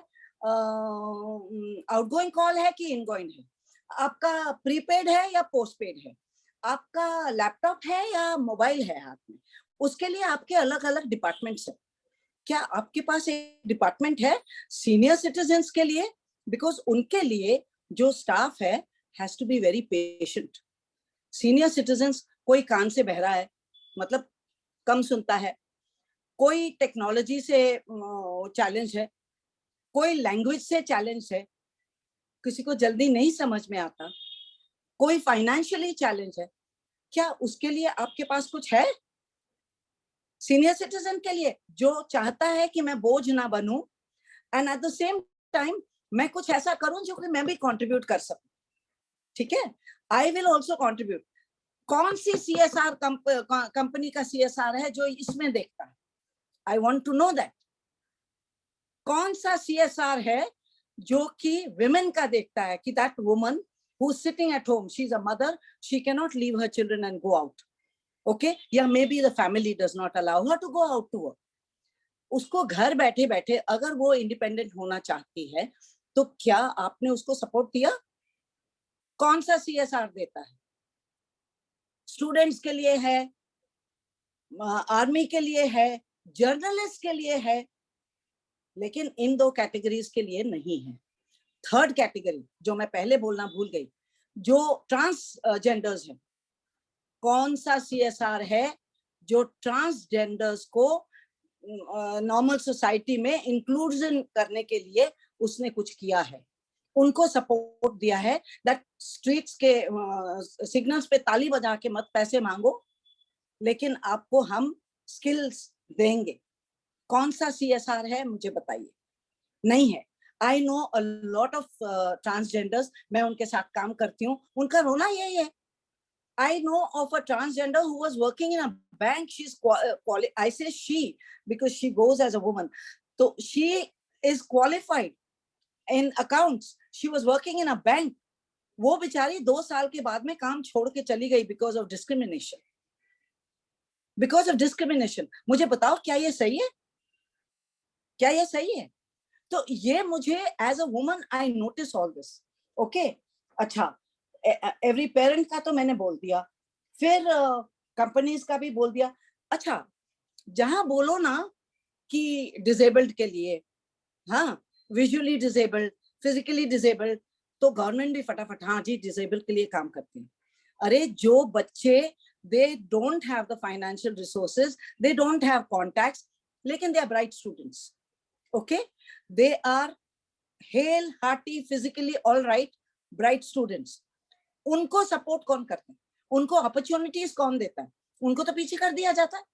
आउटगोइंग कॉल है कि इनगोइंग है, आपका प्रीपेड है या पोस्टपेड है, आपका लैपटॉप है या मोबाइल है हाथ में, उसके लिए आपके अलग अलग डिपार्टमेंट्स है। क्या आपके पास एक डिपार्टमेंट है सीनियर सिटीजन्स के लिए? बिकॉज उनके लिए जो स्टाफ है has to be very patient. Senior citizens, कोई कान से बहरा है, मतलब कम सुनता है, कोई टेक्नोलॉजी से चैलेंज है, कोई लैंग्वेज से चैलेंज है, किसी को जल्दी नहीं समझ में आता, कोई फाइनेंशियली चैलेंज है, क्या उसके लिए आपके पास कुछ है? सीनियर सिटीजन के लिए जो चाहता है कि मैं बोझ ना बनूं and at the same time मैं कुछ ऐसा करूं जो कि मैं भी कंट्रीब्यूट कर सकूं, ठीक है, आई विल ऑल्सो कंट्रीब्यूट। कौन सी CSR कंपनी का CSR है जो इसमें देखता है? I want to know that. कौन सा CSR है जो कि विमेन का देखता है कि that woman who is sitting at home, she is a mother, she can not leave her children and go out, okay, या maybe the family does not allow her to go out to work. उसको घर बैठे बैठे अगर वो independent होना चाहती है तो क्या आपने उसको सपोर्ट दिया? कौन सा CSR देता है? स्टूडेंट्स के लिए है, आर्मी के लिए है, जर्नलिस्ट के लिए है, लेकिन इन दो कैटेगरीज के लिए नहीं है। थर्ड कैटेगरी जो मैं पहले बोलना भूल गई, जो ट्रांसजेंडर्स है, कौन सा CSR है जो ट्रांसजेंडर्स को नॉर्मल सोसाइटी में इंक्लूजन करने के लिए उसने कुछ किया है, उनको सपोर्ट दिया है दैट स्ट्रीट्स के सिग्नल्स पे ताली बजा के मत पैसे मांगो, लेकिन आपको हम स्किल्स देंगे। कौन सा CSR है मुझे बताइए? नहीं है। I know a lot of transgenders, मैं उनके साथ काम करती हूँ, उनका रोना यही है। I know of a transgender who was working in a bank. She's I say she because she goes as a woman. So she is qualified in accounts. She was working in a bank. वो बेचारी 2 साल के बाद में काम छोड़ के चली गई because of discrimination. Because of discrimination. मुझे बताओ क्या ये सही है? क्या ये सही है? तो ये मुझे as a woman I notice all this. Okay? अच्छा, एवरी पेरेंट का तो मैंने बोल दिया, फिर कंपनीज का भी बोल दिया। अच्छा, जहां बोलो ना कि डिसेबल्ड के लिए, हाँ, विजुअली डिसेबल्ड, फिजिकली डिसेबल्ड, तो गवर्नमेंट भी फटाफट हाँ जी डिसेबल्ड के लिए काम करती है। अरे जो बच्चे they don't have the financial resources, they don't have contacts, लेकिन they are bright students, okay, they are hale hearty physically all right bright students, उनको सपोर्ट कौन करता है? उनको अपॉर्चुनिटीज कौन देता है? उनको तो पीछे कर दिया जाता है।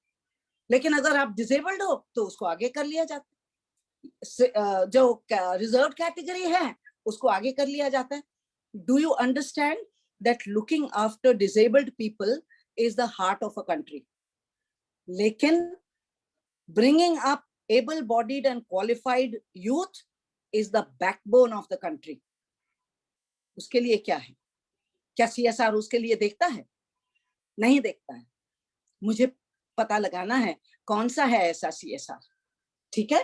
लेकिन अगर आप डिसेबल्ड हो तो उसको आगे कर लिया जाता है, जो रिजर्व कैटेगरी है उसको आगे कर लिया जाता है। Do you understand that looking after disabled people is the heart of a country, लेकिन bringing up able bodied and qualified youth is the backbone of the country. उसके लिए क्या है? क्या CSR उसके लिए देखता है? नहीं देखता है। मुझे पता लगाना है कौन सा है ऐसा CSR, ठीक है?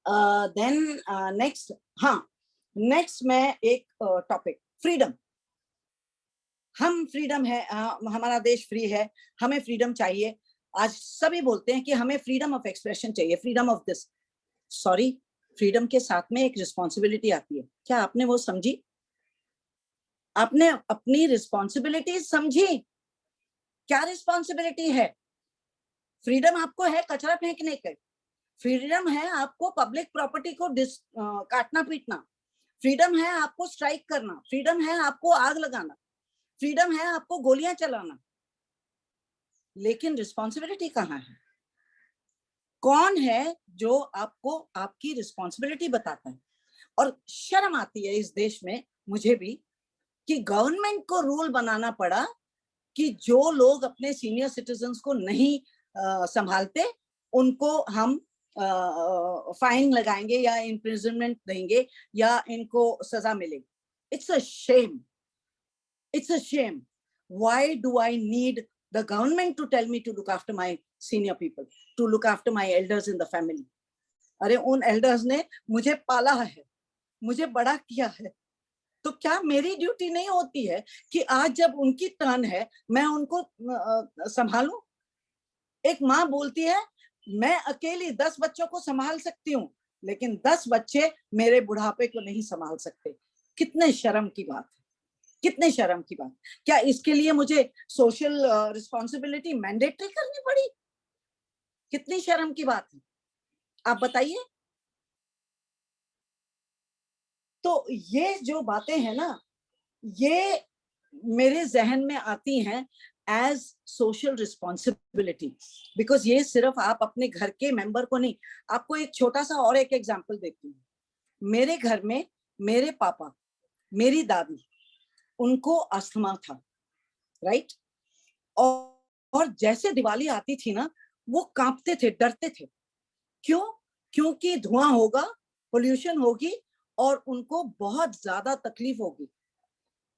देन नेक्स्ट, हाँ, नेक्स्ट मैं एक टॉपिक, फ्रीडम। हम फ्रीडम है, हमारा देश फ्री है, हमें फ्रीडम चाहिए। आज सभी बोलते हैं कि हमें फ्रीडम ऑफ एक्सप्रेशन चाहिए, freedom of this. Sorry, freedom के साथ में एक रिस्पॉन्सिबिलिटी आती है। क्या आपने वो समझी? आपने अपनी रिस्पॉन्सिबिलिटी समझी? क्या रिस्पॉन्सिबिलिटी है? फ्रीडम आपको है कचरा फेंकने के, फ्रीडम है आपको पब्लिक प्रॉपर्टी को काटना पीटना, फ्रीडम है आपको स्ट्राइक करना, फ्रीडम है आपको आग लगाना, फ्रीडम है आपको गोलियां चलाना। लेकिन रिस्पॉन्सिबिलिटी कहाँ है? कौन है जो आपको आपकी रिस्पॉन्सिबिलिटी बताता है? और शर्म आती है इस देश में मुझे भी कि गवर्नमेंट को रूल बनाना पड़ा कि जो लोग अपने सीनियर सिटीजन्स को नहीं संभालते उनको हम फाइन लगाएंगे या इम्प्रिजनमेंट देंगे या इनको सजा मिलेगी। It's a shame, it's a shame. Why do I need the government to tell me to look after my senior people, to look after my elders in the family? अरे उन elders ने मुझे पाला है, मुझे बड़ा किया है, तो क्या मेरी ड्यूटी नहीं होती है कि आज जब उनकी टर्न है मैं उनको संभालूं? एक माँ बोलती है मैं अकेली 10 बच्चों को संभाल सकती हूँ, लेकिन 10 बच्चे मेरे बुढ़ापे को नहीं संभाल सकते। कितने शर्म की बात है, कितने शर्म की बात। क्या इसके लिए मुझे सोशल रिस्पॉन्सिबिलिटी मैंडेटरी करनी पड़ी? कितनी शर्म की बात है, आप बताइए। तो ये जो बातें हैं ना, ये मेरे जहन में आती हैं एज सोशल रिस्पॉन्सिबिलिटी, बिकॉज ये सिर्फ आप अपने घर के मेंबर को नहीं। आपको एक छोटा सा और एक एग्जांपल देती हूँ। मेरे घर में मेरे पापा, मेरी दादी, उनको अस्थमा था, राइट? और जैसे दिवाली आती थी ना, वो कांपते थे, डरते थे। क्यों? क्योंकि धुआं होगा, पोल्यूशन होगी और उनको बहुत ज्यादा तकलीफ होगी।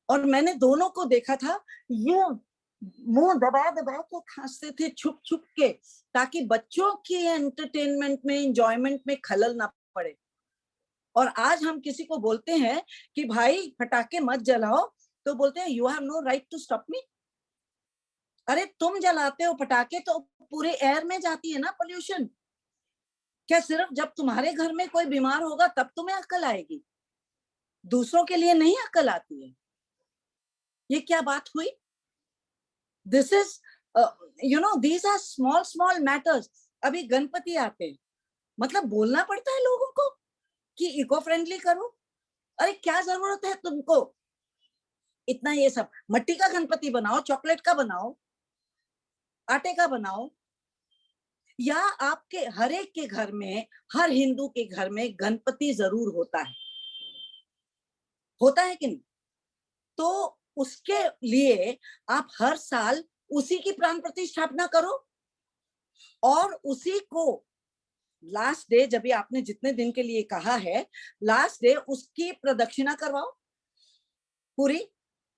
और मैंने दोनों को देखा था, ये मुंह दबा दबा के खांसते थे छुप छुप के, ताकि बच्चों की एंटरटेनमेंट में, एंजॉयमेंट में खलल ना पड़े। और आज हम किसी को बोलते हैं कि भाई पटाखे मत जलाओ, तो बोलते हैं you have no right to stop me. अरे तुम जलाते हो पटाखे तो पूरे एयर में जाती है ना पोल्यूशन। क्या सिर्फ जब तुम्हारे घर में कोई बीमार होगा तब तुम्हें अक्ल आएगी? दूसरों के लिए नहीं अक्ल आती है? ये क्या बात हुई? This is these are small matters। अभी गणपति आते हैं, मतलब बोलना पड़ता है लोगों को कि इको फ्रेंडली करो। अरे क्या जरूरत है तुमको इतना? ये सब मिट्टी का गणपति बनाओ, चॉकलेट का बनाओ, आटे का बनाओ, या आपके हर एक के घर में, हर हिंदू के घर में गणपति जरूर होता है कि नहीं? तो उसके लिए आप हर साल उसी की प्राण प्रतिष्ठापना करो और उसी को लास्ट डे, जब भी आपने जितने दिन के लिए कहा है, लास्ट डे उसकी प्रदक्षिणा करवाओ पूरी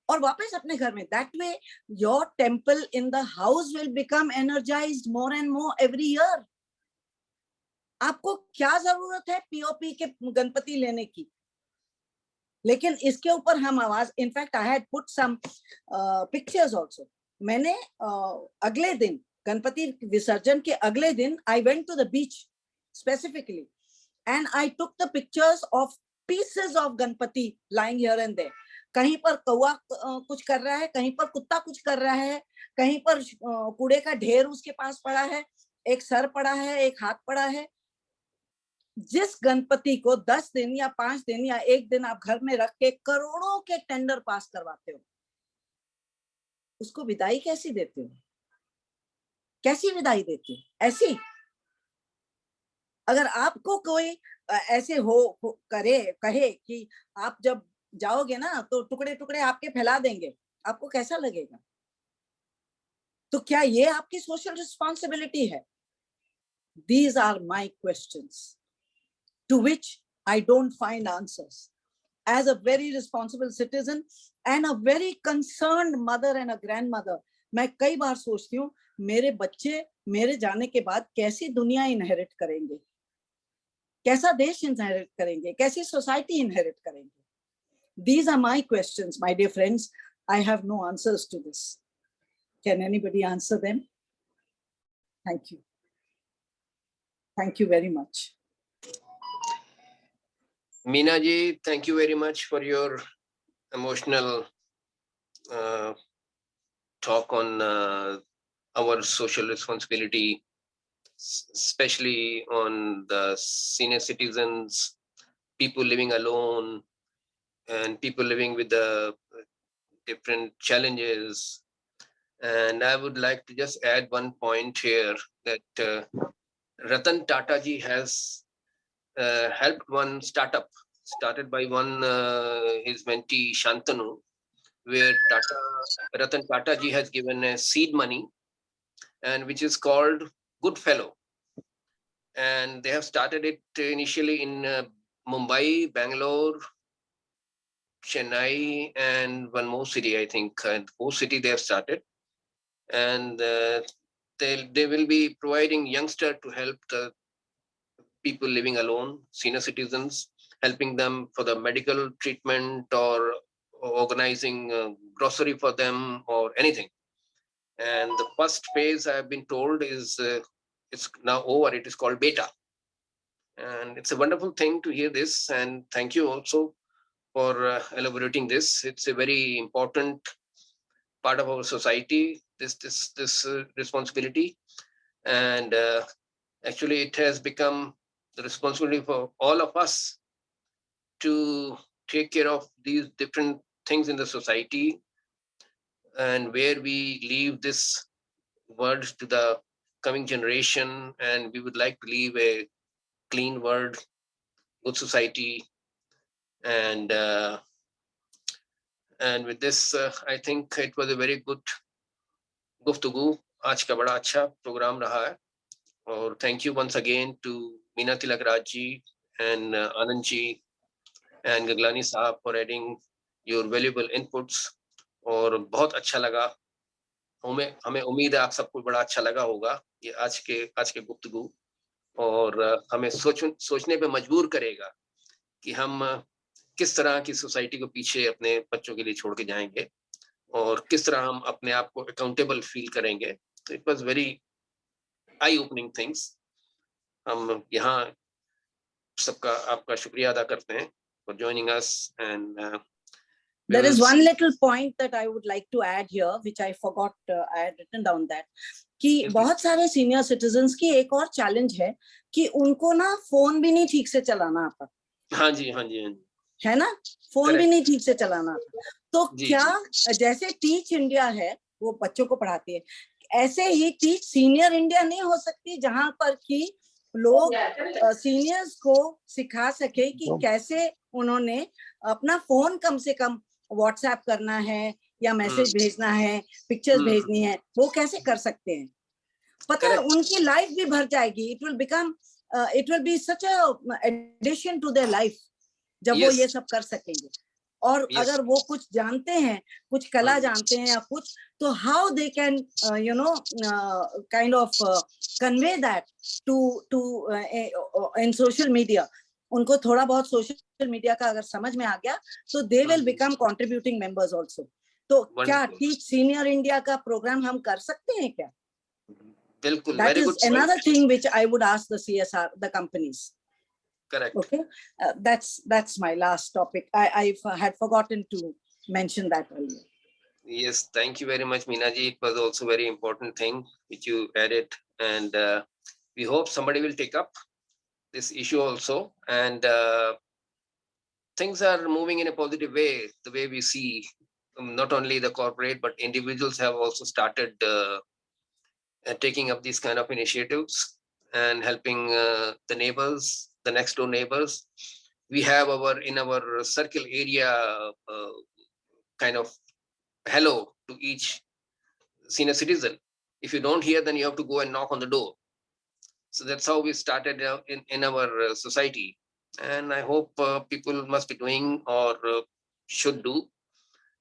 और वापस अपने घर में। That way your temple in the house will become energised more and more every year. आपको क्या जरूरत है पीओपी के गणपति लेने की? लेकिन इसके ऊपर हम आवाज, in fact I had put some pictures also. मैंने अगले दिन, गणपति विसर्जन के अगले दिन, I went to the beach specifically and I took the pictures of pieces of Ganpati lying here and there. कहीं पर कौवा कुछ कर रहा है, कहीं पर कुत्ता कुछ कर रहा है, कहीं पर कूड़े का ढेर उसके पास पड़ा है, एक सर पड़ा है, एक हाथ पड़ा है। जिस गणपति को 10 दिन या 5 दिन या 1 दिन आप घर में रख के करोड़ों के टेंडर पास करवाते हो, उसको विदाई कैसी देते हो? कैसी विदाई देते हो? ऐसी? अगर आपको कोई ऐसे कहे कि आप जब जाओगे ना तो टुकड़े टुकड़े आपके फैला देंगे, आपको कैसा लगेगा? तो क्या ये आपकी सोशल रिस्पॉन्सिबिलिटी है? These are my questions to which I don't find answers. As a very responsible citizen and a very concerned mother and a grandmother, मैं कई बार सोचती हूँ मेरे बच्चे मेरे जाने के बाद कैसी दुनिया इनहेरिट करेंगे, कैसा देश इनहेरिट करेंगे, कैसी सोसाइटी इनहेरिट करेंगे? These are my questions, my dear friends. I have no answers to this. Can anybody answer them? Thank you. Thank you very much. Meena ji, thank you very much for your emotional talk on our social responsibility, especially on the senior citizens, people living alone, and people living with the different challenges. And I would like to just add one point here that Ratan Tata ji has helped one startup started by one his mentee Shantanu, where Ratan Tata ji has given a seed money, and which is called Goodfellow. And they have started it initially in Mumbai, Bangalore, Chennai, and one more city, I think. And 4 city they have started, and they will be providing youngster to help the people living alone, senior citizens, helping them for the medical treatment or organizing grocery for them or anything. And the first phase I've been told is it's now over. It is called beta, and it's a wonderful thing to hear this. And thank you also for elaborating this. It's a very important part of our society. This responsibility, and actually, it has become the responsibility for all of us to take care of these different things in the society, and where we leave this world to the coming generation, and we would like to leave a clean world, good society, and with this, I think it was a very good गुफ्तगू. आज का बड़ा अच्छा programme रहा है, और thank you once again to Meena Tilakraj ji and Anand ji and Gaglani साहब for adding your valuable inputs. और बहुत अच्छा लगा. हमें उम्मीद है आप सबको बड़ा अच्छा लगा होगा ये आज के गुफ्तगू, और हमें सोचने पे मजबूर करेगा कि हम किस तरह की सोसाइटी को पीछे अपने बच्चों के लिए छोड़ के जाएंगे, और किस तरह हम अपने आप को अकाउंटेबल फील करेंगे. तो it was very I opening things. हम यहाँ सबका आपका शुक्रिया अदा करते हैं for joining us, and there is one little point that I would like to add here, which I forgot. I had written down that कि बहुत सारे सीनियर सिटीजन्स की एक और चैलेंज है कि उनको ना फोन भी नहीं ठीक से चलाना आता. हाँ जी, हाँ जी, हाँ जी, है ना, फोन भी नहीं ठीक से चलाना आता. तो क्या जैसे टीच इंडिया है वो बच्चों को पढ़ाती है, ऐसे ही टीच सीनियर इंडिया नहीं हो सकती, जहां पर कि लोग सीनियर्स को सिखा सके कि कैसे उन्होंने अपना फोन कम से कम व्हाट्सएप करना है या मैसेज भेजना है, पिक्चर्स भेजनी है, वो कैसे कर सकते हैं. पता है उनकी लाइफ भी भर जाएगी. It will be such a addition to their life जब वो ये सब कर सकेंगे. और अगर वो कुछ जानते हैं, कुछ कला जानते हैं या कुछ, तो how they can kind of convey that to in social media. उनको थोड़ा बहुत सोशल मीडिया का अगर समझ में आ गया तो they will become contributing members also. तो क्या टीच सीनियर इंडिया का प्रोग्राम हम कर सकते हैं क्या? बिल्कुल. That is another thing which I would ask the CSR, the companies. Correct. Okay, that's my last topic. I had forgotten to mention that earlier. Yes, thank you very much, Meena ji. It was also very important thing which you added, and we hope somebody will take up this issue also. And things are moving in a positive way. The way we see, not only the corporate but individuals have also started taking up these kind of initiatives and helping the neighbors, the next door neighbors. We have in our circle area kind of hello to each senior citizen. If you don't hear, then you have to go and knock on the door. So that's how we started in our society. And I hope people must be doing or should do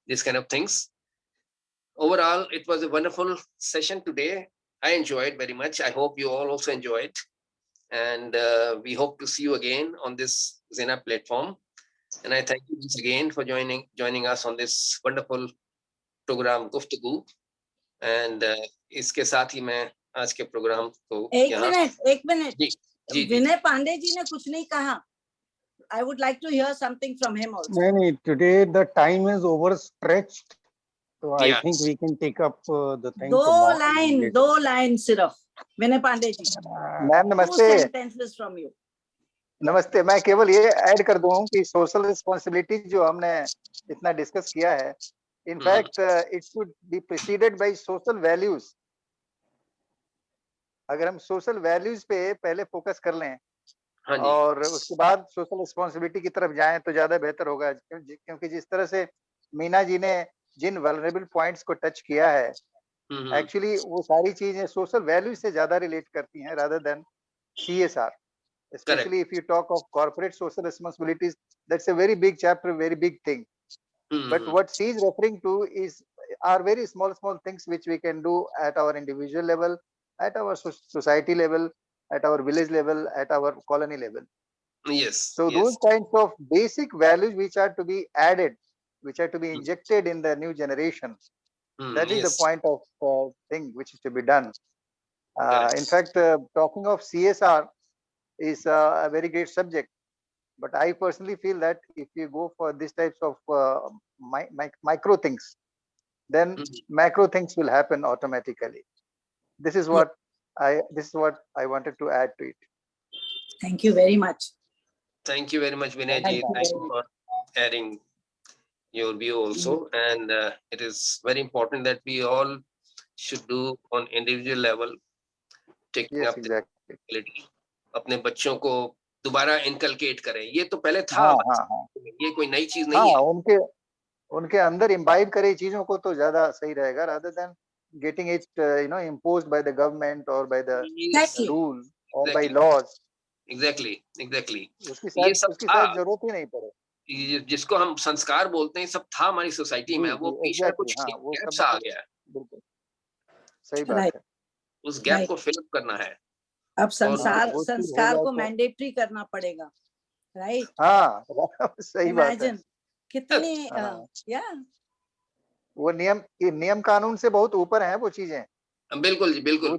these kind of things. Overall, it was a wonderful session today. I enjoyed very much. I hope you all also enjoyed. And we hope to see you again on this Zeena platform. And I thank you once again for joining us on this wonderful program Guftagoo. And इसके साथ ही मैं आज के programme को एक minute विनय पांडे जी ने कुछ नहीं कहा. I would like to hear something from him also. No, today the time is overstretched. So I Yes. think we can take up the thing दो tomorrow. लाइन, दो लाइन सिर्फ विनय पांडे जी, मैम two नमस्ते। sentences from you. नमस्ते, मैं केवल ये add कर दूं कि सोशल रिस्पॉन्सिबिलिटी जो हमने इतना डिस्कस किया है, in fact it should be preceded by social values. अगर हम सोशल वैल्यूज पे पहले फोकस कर लें हाँ जी। और उसके बाद सोशल रिस्पॉन्सिबिलिटी की तरफ जाएं तो ज्यादा बेहतर होगा, क्योंकि जिस तरह से मीना जी ने जिन वल्नरेबल पॉइंट्स को टच किया है, एक्चुअली वो सारी चीजें सोशल वैल्यूज से ज्यादा रिलेट करती हैं rather than CSR। Especially if you talk of corporate social responsibilities, that's a very big chapter, very big thing. But what she is referring to are very small things which we can do at our individual level, at our society level, at our village level, at our colony level. Yes. So yes. those kinds of basic values which are to be added, which are to be injected in the new generation, that is the yes. point of thing which is to be done. Correct. In fact, talking of CSR is a very great subject, but I personally feel that if you go for these types of micro things, then macro things will happen automatically. This is what I wanted to add to it. Thank you very much. Thank you very much, Vinay ji. Thank you for adding your view also. And it is very important that we all should do on individual level, taking Yes, up the exactly. responsibility. अपने बच्चों को दोबारा inculcate करें। ये तो पहले था, हाँ। ये कोई नई चीज नहीं है। उनके अंदर इम्बाइब करे चीजों को तो ज्यादा सही रहेगा, rather than getting it imposed by the government or by the Exactly. rule or by Exactly. laws. Exactly. उसकी शायद जरूरत ही नहीं पड़े। जिसको हम संस्कार बोलते हैं, सब था हमारी सोसाइटी में, वो बीच में कुछ गैप्स आ गया है। बिल्कुल सही बात है। उस गैप को फिल अप करना है। अब संस्कार को मैंडेटरी करना पड़ेगा, राइट? हाँ सही बात है। कितनी वो नियम कानून से बहुत ऊपर है वो चीजें। बिल्कुल जी, बिल्कुल।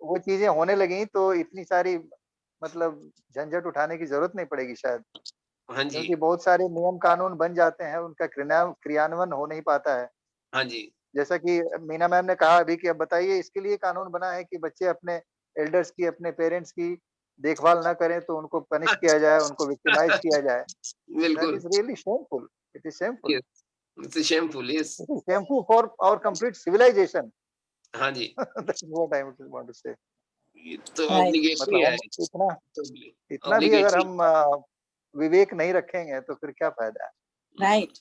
वो चीजें होने लगी तो इतनी सारी मतलब झंझट उठाने की जरूरत नहीं पड़ेगी शायद। हाँ जी। क्योंकि बहुत सारे नियम कानून बन जाते हैं, उनका क्रियान्वयन हो नहीं पाता है। हाँ जी। जैसा कि मीना मैम ने कहा अभी कि अब बताइए, इसके लिए कानून बना है कि बच्चे अपने एल्डर्स की, अपने पेरेंट्स की देखभाल ना करें तो उनको पनिश किया जाए, उनको विक्टिमाइज किया जाए। बिल्कुल। That is really shameful. It is shameful. Yes. It's shameful, yes. It is shameful for our complete civilization. हाँ जी। That is what I want to say. तो obligatory है। इतना भी अगर हम विवेक नहीं रखेंगे तो फिर क्या फायदा है? Right.